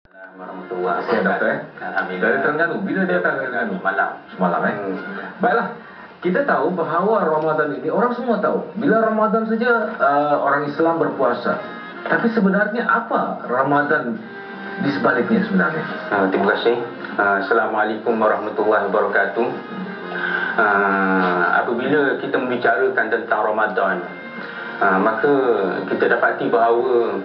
Warahmatullahi Ya, dokter. wabarakatuh. Alhamdulillah. Dari Terengganu, bila dia datang ke Terengganu? Malam. Semalam, Baiklah, kita tahu bahawa Ramadan ini, orang semua tahu, bila Ramadan saja orang Islam berpuasa. Tapi sebenarnya apa Ramadan di sebaliknya sebenarnya? Terima kasih. Assalamualaikum warahmatullahi wabarakatuh. Apabila kita membicarakan tentang Ramadan, maka kita dapati bahawa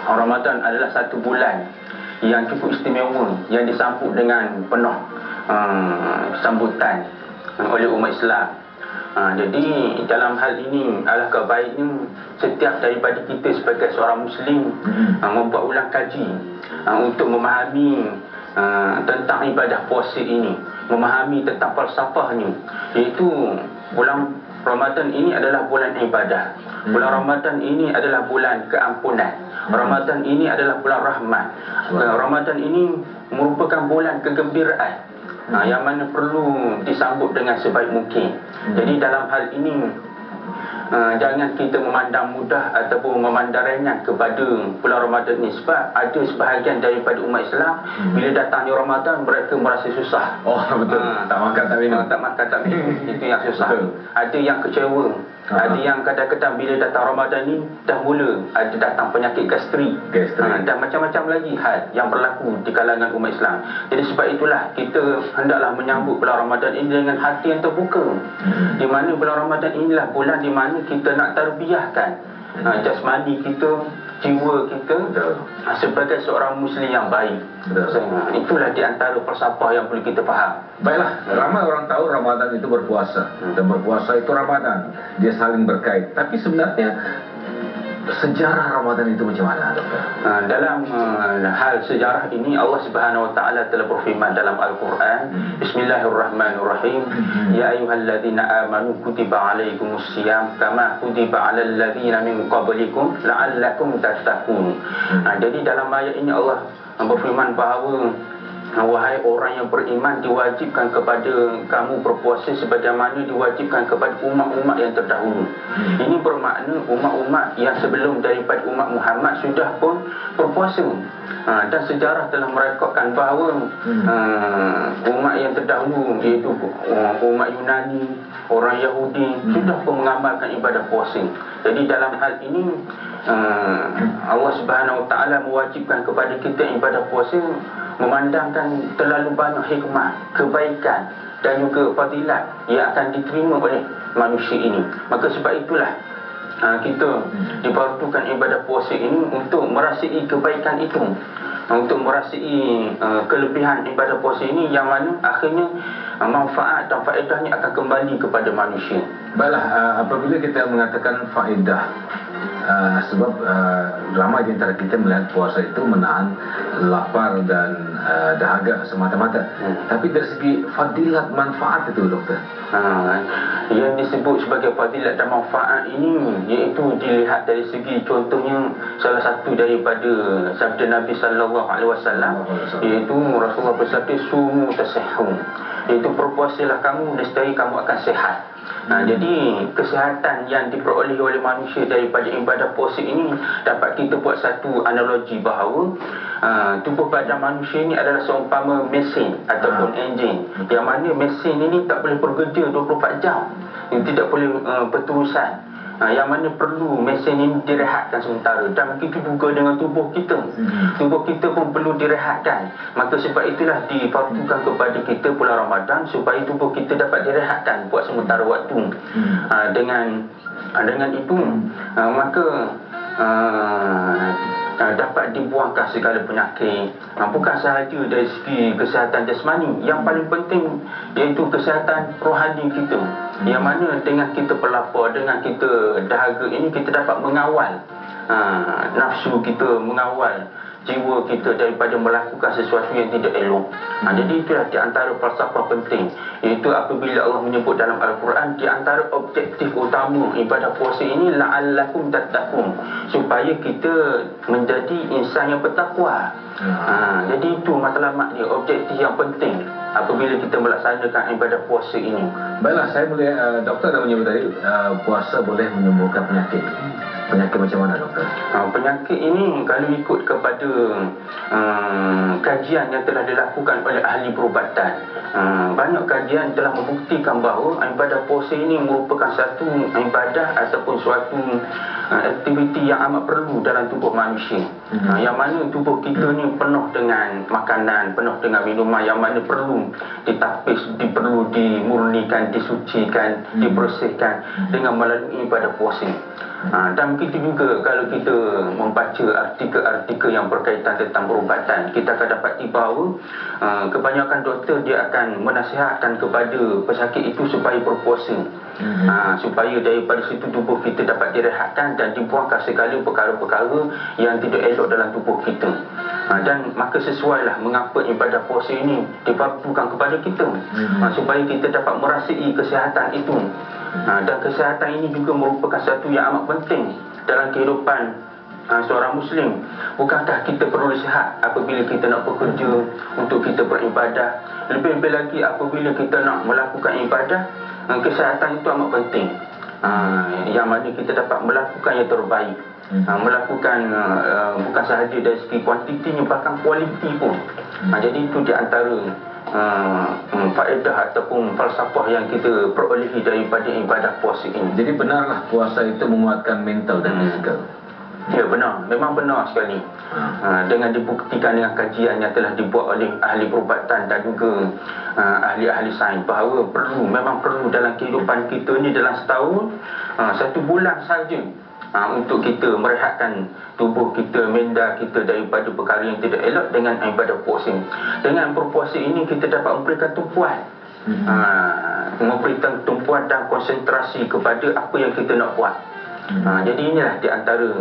Ramadan adalah satu bulan yang cukup istimewa, yang disambut dengan penuh sambutan oleh umat Islam. Jadi dalam hal ini, alangkah baiknya setiap daripada kita sebagai seorang Muslim membuat ulang kaji untuk memahami tentang ibadah puasa ini, memahami tentang falsafahnya, iaitu bulan Ramadan ini adalah bulan ibadah. Bulan Ramadan ini adalah bulan keampunan. Ramadan ini adalah bulan rahmat. Ramadan ini merupakan bulan kegembiraan yang mana perlu disambut dengan sebaik mungkin. Jadi dalam hal ini jangan kita memandang mudah ataupun memandang ringan kepada bulan Ramadan ini, sebab ada sebahagian daripada umat Islam bila datangnya Ramadan mereka merasa susah. Oh betul, tak makan tak minum. Tak makan tak minum, itu yang susah. Ada yang kecewa, ada yang kadang-kadang bila datang Ramadan ni dah mula ada datang penyakit gastrik, dan macam-macam lagi hal yang berlaku di kalangan umat Islam. Jadi sebab itulah kita hendaklah menyambut bulan Ramadan ini dengan hati yang terbuka, di mana bulan Ramadan inilah bulan di mana kita nak tarbiyahkan jasmani kita, jiwa kita sebagai seorang Muslim yang baik. Itulah di antara falsafah yang perlu kita faham. Baiklah, ramai orang tahu Ramadan itu berpuasa, dan berpuasa itu Ramadan, dia saling berkait. Tapi sebenarnya sejarah Ramadan itu macam mana, dokter? Dalam hal sejarah ini, Allah Subhanahu Wa Taala telah berfirman dalam Al-Quran, Bismillahirrahmanirrahim, Ya ayyuhalladzina amanu kutiba alaikumus siyam kama kutiba alal ladzina min qablikum la'allakum tattaqun. Jadi dalam ayat ini Allah berfirman bahawa wahai orang yang beriman, diwajibkan kepada kamu berpuasa sebagaimana diwajibkan kepada umat-umat yang terdahulu. Ini bermakna umat-umat yang sebelum daripada umat Muhammad sudah pun berpuasa. Dan sejarah telah merekodkan bahawa umat yang terdahulu, iaitu umat Yunani, orang Yahudi, sudah pun mengamalkan ibadah puasa. Jadi dalam hal ini Allah Subhanahu Wa Taala mewajibkan kepada kita ibadah puasa, memandangkan terlalu banyak hikmah, kebaikan dan juga fadilat yang akan diterima oleh manusia ini. Maka sebab itulah kita diperlukan ibadah puasa ini untuk merasai kebaikan itu, untuk merasai kelebihan ibadah puasa ini, yang mana akhirnya manfaat dan faedahnya akan kembali kepada manusia. Baiklah, apabila kita mengatakan faedah, sebab ramai di antara kita melihat puasa itu menahan lapar dan dahaga semata-mata. Tapi dari segi fadilat manfaat itu, dokter, yang disebut sebagai fadilat dan manfaat ini, iaitu dilihat dari segi contohnya salah satu daripada sabda Nabi sallallahu alaihi wasallam, iaitu Rasulullah bersabda, sumu tasihhu, iaitu berpuasalah kamu nescaya kamu akan sihat. Jadi kesihatan yang diperoleh oleh manusia daripada ibadah puasa ini, dapat kita buat satu analogi bahawa tubuh badan manusia ini adalah seumpama mesin ataupun enjin, yang mana mesin ini tak boleh bekerja 24 jam, tidak boleh berterusan, yang mana perlu mesin ini direhatkan sementara. Dan begitu juga dengan tubuh kita, tubuh kita pun perlu direhatkan. Maka sebab itulah difardukan kepada kita bulan Ramadan supaya tubuh kita dapat direhatkan buat sementara waktu. Dengan itu maka dapat dibuangkan segala penyakit, bukan sahaja dari segi kesihatan jasmani, yang paling penting iaitu kesihatan rohani kita, yang mana dengan kita berlapar, dengan kita dahaga ini, kita dapat mengawal nafsu kita, mengawal jiwa kita daripada melakukan sesuatu yang tidak elok. Jadi itulah di antara falsafah penting, iaitu apabila Allah menyebut dalam Al-Quran, di antara objektif utama ibadah puasa ini la'allakum tattaqun, supaya kita menjadi insan yang bertakwa. Jadi itu matlamat dia, objektif yang penting apabila kita melaksanakan ibadah puasa ini. Baiklah, saya boleh, dokter dah menyebut tadi puasa boleh menyembuhkan penyakit. Penyakit macam mana, doktor? Penyakit ini kalau ikut kepada kajian yang telah dilakukan oleh ahli perubatan, banyak kajian telah membuktikan bahawa ibadah puasa ini merupakan satu ibadah ataupun suatu aktiviti yang amat perlu dalam tubuh manusia. Yang mana tubuh kita ni penuh dengan makanan, penuh dengan minuman yang mana perlu ditapis, perlu dimurnikan, disucikan, dibersihkan dengan melalui ibadah puasa. Dan begitu juga kalau kita membaca artikel-artikel yang berkaitan tentang perubatan, kita akan dapati bahawa kebanyakan doktor dia akan menasihatkan kepada pesakit itu supaya berpuasa, supaya daripada situ tubuh kita dapat direhatkan dan dibuangkan segala perkara-perkara yang tidak elok dalam tubuh kita. Dan maka sesuailah mengapa ibadah puasa ini difardukan kepada kita, supaya kita dapat merasai kesihatan itu. Dan kesihatan ini juga merupakan satu yang amat penting dalam kehidupan seorang Muslim. Bukankah kita perlu sihat apabila kita nak bekerja, untuk kita beribadah? Lebih-lebih lagi apabila kita nak melakukan ibadah, kesihatan itu amat penting. Yang mana kita dapat melakukan yang terbaik, melakukan bukan sahaja dari segi kuantitinya, bahkan kualiti pun. Jadi itu di antara faedah ataupun falsafah yang kita perolehi daripada ibadah puasa ini. Jadi benarlah puasa itu menguatkan mental dan fizikal? Ya, benar, memang benar sekali. Dengan dibuktikan dengan kajian yang telah dibuat oleh ahli perubatan dan juga ahli-ahli sains, bahawa memang perlu dalam kehidupan kita ni dalam setahun, 1 bulan saja, untuk kita merehatkan tubuh kita, minda kita daripada perkara yang tidak elok dengan ibadah puasa. Dengan berpuasa ini kita dapat memberikan tumpuan, memberikan tumpuan dan konsentrasi kepada apa yang kita nak buat. Jadi inilah di antara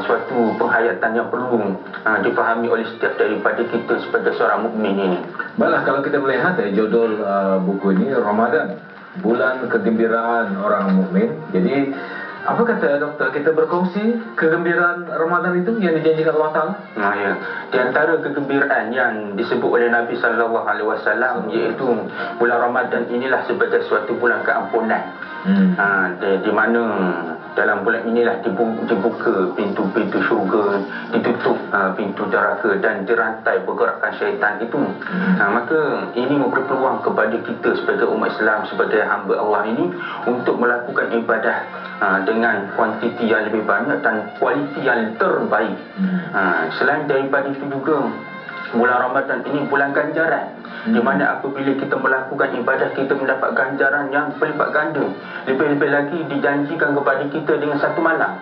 suatu penghayatan yang perlu dipahami oleh setiap daripada kita sebagai seorang mukmin ini. Baiklah, kalau kita melihat judul buku ini, Ramadan, bulan kegembiraan orang mukmin. Jadi apa kata doktor, kita berkongsi kegembiraan Ramadan itu yang dijanjikan Allah Ta'ala? Ya. Di antara kegembiraan yang disebut oleh Nabi SAW, iaitu bulan Ramadan inilah sebagai suatu bulan keampunan. Di mana dalam bulan inilah dibuka pintu-pintu syurga, ditutup pintu neraka dan dirantai pergerakan syaitan itu. Maka ini memberi peluang kepada kita sebagai umat Islam, sebagai hamba Allah ini, untuk melakukan ibadah dengan kuantiti yang lebih banyak dan kualiti yang terbaik. Selain daripada itu juga, bulan Ramadan ini bulan ganjaran, di mana apabila kita melakukan ibadah, kita mendapat ganjaran yang berlipat ganda. Lebih-lebih lagi dijanjikan kepada kita dengan satu malam,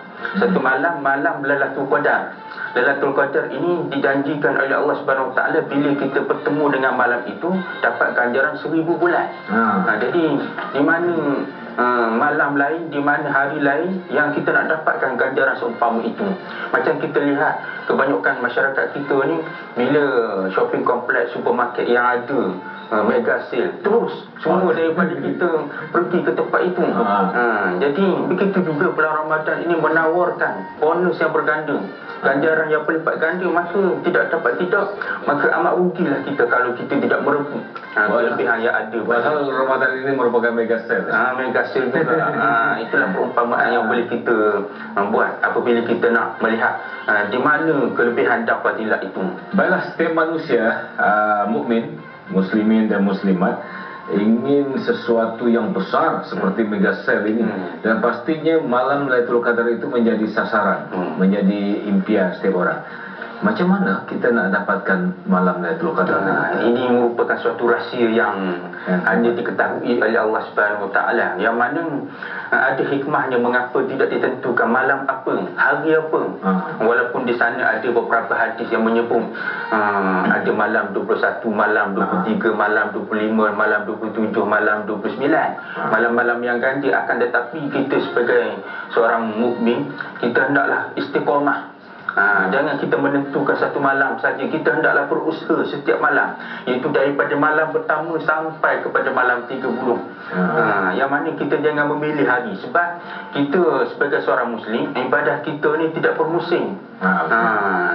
malam Lailatul Qadar. Lailatul Qadar ini dijanjikan oleh Allah Subhanahu Wa Taala, bila kita bertemu dengan malam itu dapat ganjaran 1000 bulan. Jadi di mana malam lain, di mana hari lain yang kita nak dapatkan ganjaran seumpama itu. Macam kita lihat kebanyakan masyarakat kita ni, bila shopping kompleks, supermarket yang ada mega sale, terus semua daripada kita pergi ke tempat itu. Jadi begitu juga bulan Ramadan ini menawarkan bonus yang berganda, ganjaran yang berlipat ganda. Maka maka amat rugilah kita kalau kita tidak merebut kelebihan yang ada. Padahal Ramadan ini merupakan mega sale. Mega sale juga. Itulah perumpamaan yang boleh kita buat apabila kita nak melihat di mana kelebihan dan fadilat itu. Baiklah, setiap manusia mukmin, muslimin dan muslimat, ingin sesuatu yang besar seperti mega sale ini. Dan pastinya malam Lailatul Qadar itu menjadi sasaran, menjadi impian setiap orang. Macam mana kita nak dapatkan malam Lailatul Qadar? Ini merupakan suatu rahsia yang hanya diketahui oleh Allah Subhanahu Wa Taala, yang mana ada hikmahnya mengapa tidak ditentukan malam apa, hari apa. Walaupun di sana ada beberapa hadis yang menyebut ada malam 21, malam 23, malam 25, malam 27, malam 29, malam-malam yang ganjil. Akan tetapi kita sebagai seorang mukmin, kita hendaklah istiqamah. Jangan kita menentukan satu malam saja. Kita hendaklah berusaha setiap malam, iaitu daripada malam pertama sampai kepada malam 30. Yang mana kita jangan memilih hari, sebab kita sebagai seorang muslim, ibadah kita ni tidak bermusim.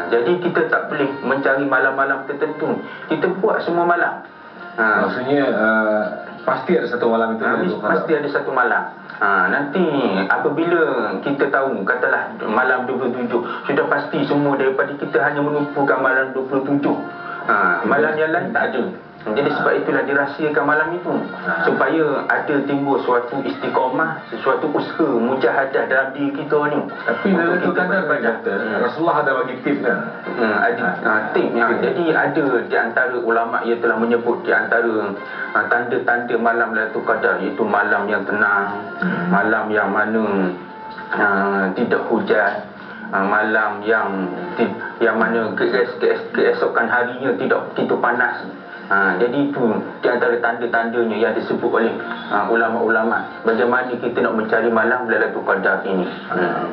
Jadi kita tak boleh mencari malam-malam tertentu. Kita buat semua malam. Maksudnya pasti ada satu malam itu Lailatul Qadar. Pasti ada satu malam. Nanti apabila kita tahu katalah malam 27, sudah pasti semua daripada kita hanya menumpukan malam 27. Malam yang lain tak ada. Jadi sebab itulah dirahsiakan malam itu, supaya ada timbul suatu istiqamah, sesuatu usaha mujahadah dalam diri kita ni. Tapi Lailatul Qadar Rasulullah ada bagi tip kan? Ada tip yang jadi ada di antara ulama ia telah menyebut di antara tanda-tanda malam Lailatul Qadar, iaitu malam yang tenang, malam yang mana tidak hujan, malam yang mana keesokan harinya tidak begitu panas. Jadi itu di antara tanda-tandanya yang disebut oleh ulama-ulama bagaimana kita nak mencari malam Lailatul Qadar ini.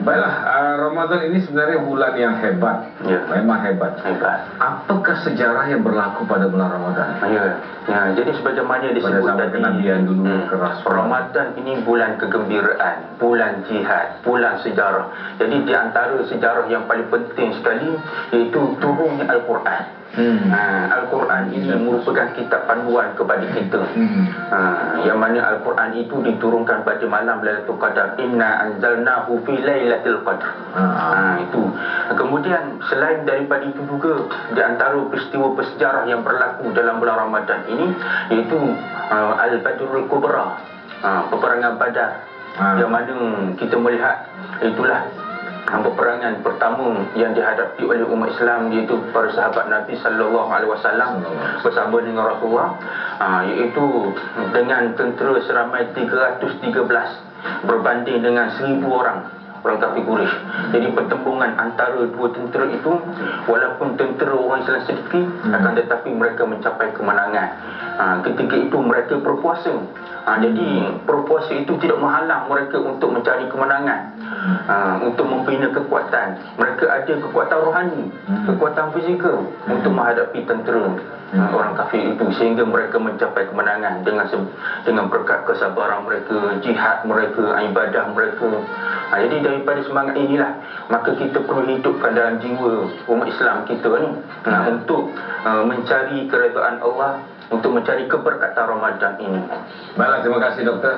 Baiklah, Ramadan ini sebenarnya bulan yang hebat. Memang hebat. Apakah sejarah yang berlaku pada bulan Ramadan? Jadi sebagaimana disebut tadi, Ramadan ini bulan kegembiraan, bulan jihad, bulan sejarah. Jadi di antara sejarah yang paling penting sekali iaitu turunnya Al-Quran. Al-Quran ini merupakan kitab panduan kepada kita. Yang mana Al-Quran itu diturunkan pada malam Lailatul Qadar. Inna anzalnahu fi Lailatul Qadar. Itu. Kemudian selain daripada itu juga di antara peristiwa bersejarah yang berlaku dalam bulan Ramadan ini iaitu Al-Badrul Kubra, peperangan Badar. Yang mana kita melihat itulah peperangan pertama yang dihadapi oleh umat Islam, iaitu para sahabat Nabi sallallahu alaihi wasallam bersama dengan Rasulullah, iaitu dengan tentera seramai 313 berbanding dengan 1000 orang kafir Quraisy. Jadi pertembungan antara dua tentera itu, walaupun tentera orang Islam sedikit, akan tetapi mereka mencapai kemenangan. Ketika itu mereka berpuasa. Jadi berpuasa itu tidak menghalang mereka untuk mencari kemenangan, untuk membina kekuatan. Mereka ada kekuatan rohani, kekuatan fizikal untuk menghadapi tentera orang kafir itu, sehingga mereka mencapai kemenangan dengan berkat kesabaran mereka, jihad mereka, ibadah mereka. Jadi daripada semangat inilah maka kita perlu hidupkan dalam jiwa umat Islam kita ni untuk mencari keredaan Allah, untuk mencari keberkatan Ramadan ini. Baiklah, terima kasih doktor.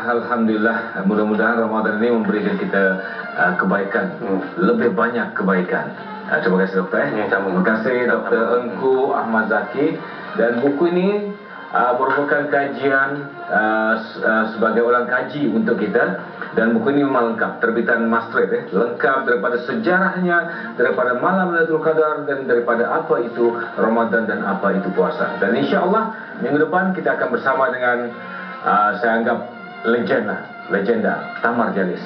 Alhamdulillah, mudah-mudahan Ramadan ini memberikan kita kebaikan, lebih banyak kebaikan. Terima kasih doktor. Terima kasih Dr. Engku Ahmad Zaki. Dan buku ini merupakan kajian sebagai ulang kaji untuk kita. Dan buku ini memang lengkap, terbitan Mastrade, lengkap daripada sejarahnya, daripada malam Lailatul Qadar, dan daripada apa itu Ramadan dan apa itu puasa. Dan insya Allah minggu depan kita akan bersama dengan saya anggap legenda Tamar Jalis.